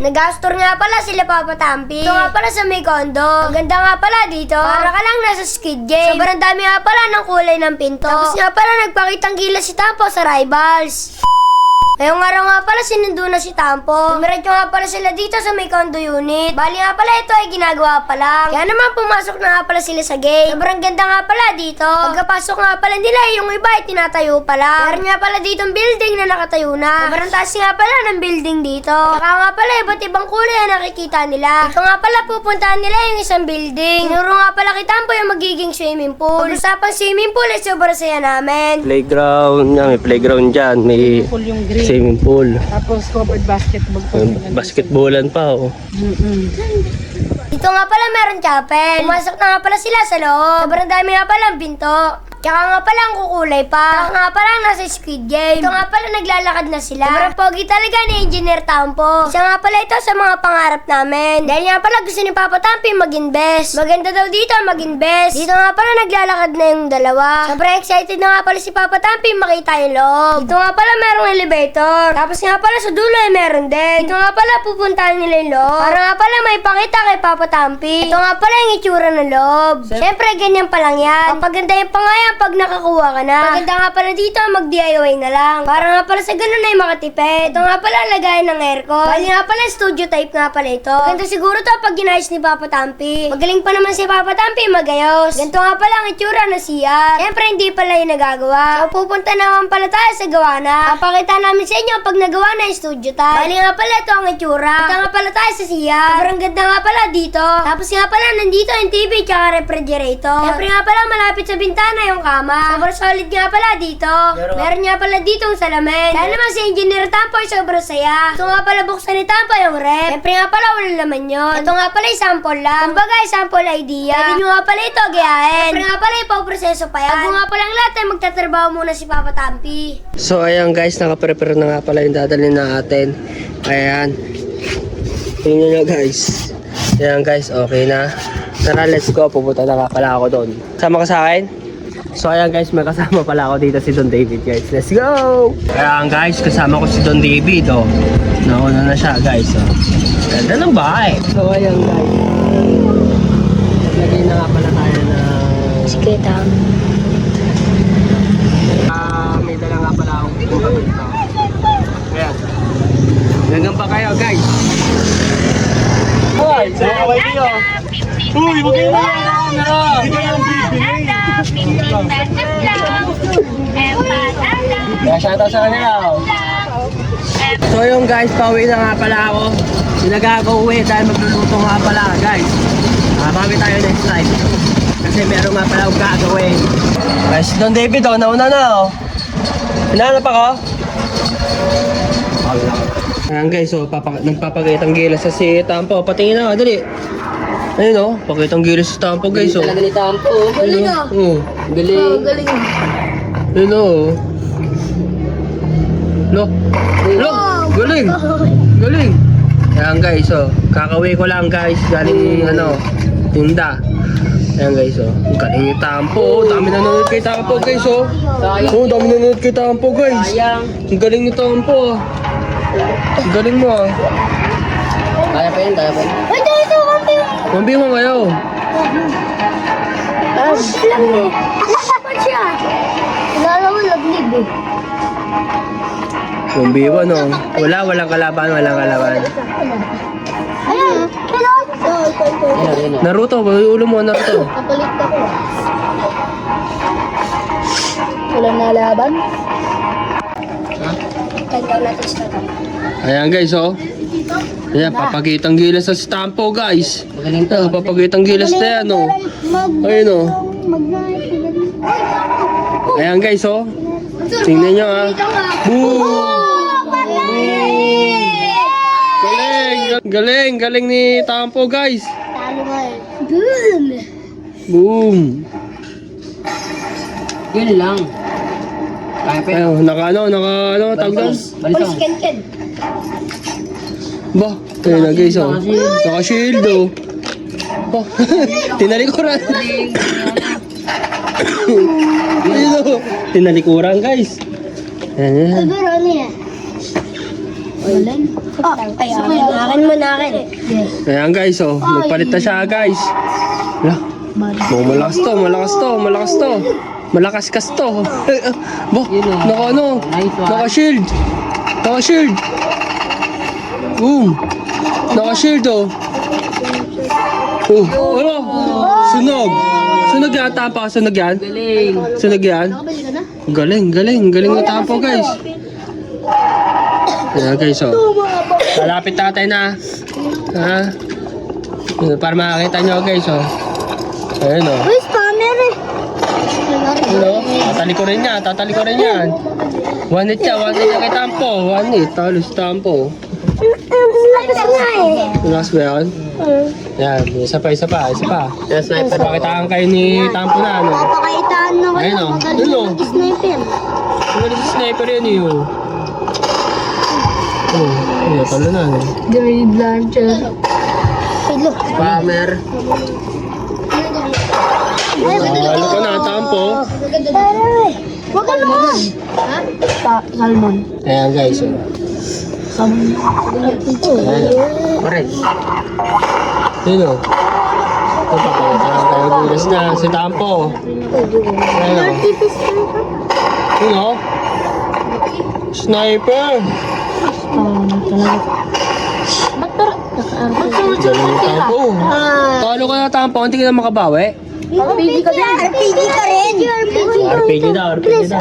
Nag-astor nga pala sila Papa Tampi. Ito nga pala sa may kondo. Ang ganda nga pala dito. Para ka lang nasa Squid Game. Sobrang dami nga pala ng kulay ng pinto. Tapos nga pala nagpakitang gilas si Tampo sa rivals. Ngayong araw nga pala sinundo na si Tampo. Dumiretso nga pala sila dito sa may condo unit. Bali nga pala ito ay ginagawa pa lang. Kaya naman pumasok na nga pala sila sa gate. Sobrang ganda nga pala dito. Pagkapasok nga pala nila yung iba ay tinatayo pa lang. Meron nga pala dito ang building na nakatayo na. Sobrang taas nga pala ng building dito. Saka nga pala iba't ibang kulay ang nakikita nila. Ito nga pala pupuntahan nila yung isang building. Tinuro nga pala kay Tampo yung magiging swimming pool. Pag-usapang swimming pool ay sobrang saya namin. Playground, may playground dyan, may Pool yung green. swimming pool. Tapos covered basketball. Basketballan pa, oh. Dito nga pala meron chapel. Pumasok na nga pala sila sa loob. Sobrang dami nga pala ang pinto. Tsaka nga pala ang kukulay pa. Tsaka nga pala nasa Squid Game. Ito nga pala naglalakad na sila. Sobrang pogi talaga ni Engineer Tampo. Isa nga pala ito sa mga pangarap namin. Dahil nga pala gusto ni Papa Tampi mag-invest. Maganda daw dito mag-invest. Dito nga pala naglalakad na yung dalawa. Sobrang excited na nga pala si Papa Tampi makita yung loob. Dito nga pala merong elevator. Tapos nga pala sa dulo ay meron din. Dito nga pala pupuntahan nila yung loob. Para nga pala may pakita kay Papa Tampi. Ito nga pala yung itsura ng loob. Siyempre ganyan pa lang yan. Papaganda yung pangayan pag nakakuha ka na. Maganda nga pala dito mag-DIY na lang. Para nga pala sa ganun ay makatipid. Ito nga pala lagayan ng aircon. Bali nga pala studio type nga pala ito. Maganda siguro to pag ginayos ni Papa Tampi. Magaling pa naman si Papa Tampi magayos. Ganito nga pala ang itsura na siya. Siyempre hindi pala yung nagagawa. So pupunta naman pala tayo sa gawa na. Papakita namin sa inyo pag nagawa na yung studio type. Bali nga pala ito ang itsura. Punta nga pala tayo sa siya. Sobrang ganda nga pala dito. Tapos nga pala nandito yung TV tsaka refrigerator. Siyempre nga pala malapit sa bintana yung kama. Sobrang solid nga pala dito. Meron nga pala dito ang salamin. Dahil naman si Engineer Tampo ay sobrang saya. Ito nga pala buksan ni Tampo yung rep. Siyempre nga pala walang laman yun. Ito nga pala yung sample lang. Kumbaga yung sample idea. Pwede nyo nga pala ito gayahin. Siyempre nga pala ipaproseso pa yan. Bago nga palang lahat ay magtatrabaho muna si Papa Tampi. So ayan guys, nakaprepare na nga pala yung dadalhin natin. Ayan. Tingnan nyo guys. Ayan guys, okay na. Tara, let's go. Pupunta na nga pala ako doon. Sama ka sa akin? So ayan guys, may kasama pala ako dito si Don David guys. Let's go! Ayan guys, kasama ko si Don David. Oh. Nauna na siya guys. Oh. Ganda ng bahay. So ayan guys. Lagay na nga pala tayo ng... Sikita. May dala nga pala akong pinto dito. Ayan. Hanggang pa kayo guys. Hoy, saway niyo. Uy, wag kayo na yan. Hindi kayo ang bibili. Kaya shoutout sa kanila. So yung guys, pauwi na nga pala ako. Sinagag-uwi dahil magluluto nga pala guys. Bawi tayo next time. Kasi meron nga pala akong gagawin. Guys, Don David oh, nauna na oh. Hinahanap ako. Ayan guys, so nagpapakitang gilas sa si Tampo. Patingin na, dali. Ayun oh, pakitang gilas sa Tampo guys oh. Talaga ni Tampo. Galing ah. Galing. Galing. Ayun oh. Lo. Galing. Galing. Ayan guys, oh. Kakauwi ko lang guys. Galing tinda. Ayan guys, oh. Ang galing ni Tampo. Dami nanonood kay Tampo guys, oh. Oh, dami nanonood kay Tampo guys. Ang galing ni Tampo, ah. Ang galing mo, ah. Kaya pa yun, kaya pa yun. Ito, Mambi mo kayo. Alam mo. Dapat siya. Wala mo lablib eh. Mambi mo, no? Walang kalaban. Ayan. Ayun. Naruto, ulo mo, Naruto. Kapalit ako. Walang nalaban. Kaya natin siya. Ayan guys, oh. Ayan, papakitang gilas sa Tampo guys. Magaling to. Ayan, papakitang gilas na yan, oh. Ayun, oh. Ayan guys, oh. Tingnan nyo, ah. Boom! Galing ni Tampo guys. Talo nga eh. Boom! Boom! Yun lang. Kaya pa yun. Ayun, tawag doon? Balitong. Ken. Ba, ayun na guys, oh. Naka-shield, oh. Oh, tinalikuran. Ayun, oh. Tinalikuran guys. Ayan. Pero ano yan? Galing. Akin mo na akin. Ayan guys, oh. Nagpalit na siya guys. Wala. Oh, malakas to, malakas to, malakas to. Malakas kas to. Bo, naka ano? Nice one. Naka shield. Naka shield. Boom. Naka shield oh. Oh, ano? Sunog. Sunog yan, tapa. Sunog yan. Galing. Sunog yan. Galing, galing. Galing na tapo guys. Ayan guys, oh. Malapit tatay na. Ha? Para makakita nyo guys, oh. Ayan, oh. Uy, spammer eh. Ano? Tatalikurin niya, tatalikurin yan. 1 hit siya kay Tampo. 1 hit, talo si Tampo. Lakas nga eh. Last ba yun? Yan, isa pa. Yan, sniper. Pakitaan kayo ni Tampo na, ano? Papakaitaan na Ayun, oh. Yun, oh. Sniper. Magaling si sniper yun, eh, oh. Oh, yun, talo na, ano? Grenade launcher. Hello. Spammer. Halo ka na, Tampo. Huwag ka naman. Salmon. Ayan, guys, oh. Salmon. Ayan, oh. Correct. Yun, oh. Ito, pakitaan kayo gulas na, si Tampo. Ayan, oh. Yun, oh. Sniper. Galing yung Tampo. Talo ka na, Tampo. Hindi ka na makabawi. RPG ka rin. RPG ka rin. RPG daw, RPG daw.